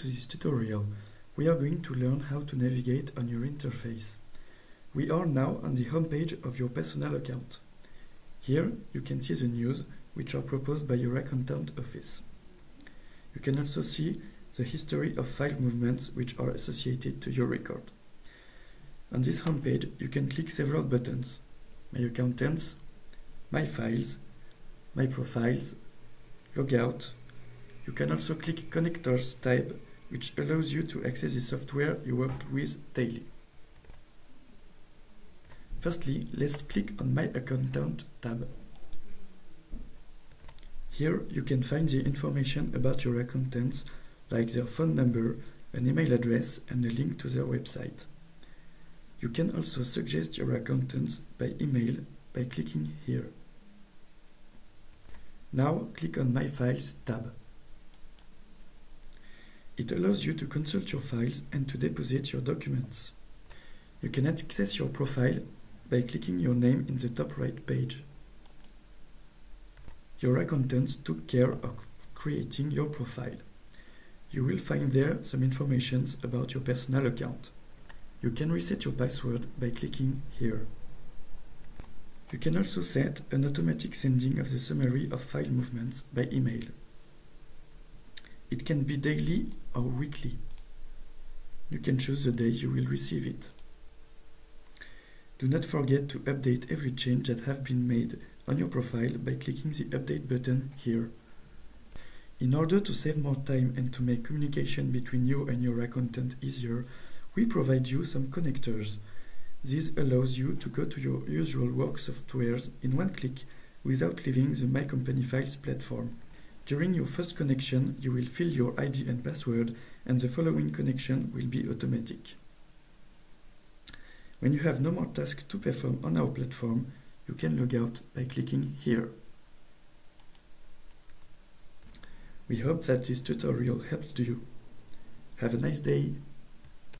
to this tutorial. We are going to learn how to navigate on your interface. We are now on the home page of your personal account. Here you can see the news which are proposed by your accountant office. You can also see the history of file movements which are associated to your record. On this home page you can click several buttons: My Accountants, My Files, My Profiles, Logout. You can also click Connectors tab, which allows you to access the software you work with daily. Firstly, let's click on My Accountant tab. Here you can find the information about your accountants, like their phone number, an email address and a link to their website. You can also suggest your accountants by email by clicking here. Now click on My Files tab. It allows you to consult your files and to deposit your documents. You can access your profile by clicking your name in the top right page. Your accountants took care of creating your profile. You will find there some information about your personal account. You can reset your password by clicking here. You can also set an automatic sending of the summary of file movements by email. It can be daily or weekly. You can choose the day you will receive it. Do not forget to update every change that have been made on your profile by clicking the update button here. In order to save more time and to make communication between you and your accountant easier, we provide you some connectors. This allows you to go to your usual work softwares in one click without leaving the MyCompanyFiles platform. During your first connection, you will fill your ID and password, and the following connection will be automatic. When you have no more tasks to perform on our platform, you can log out by clicking here. We hope that this tutorial helped you. Have a nice day!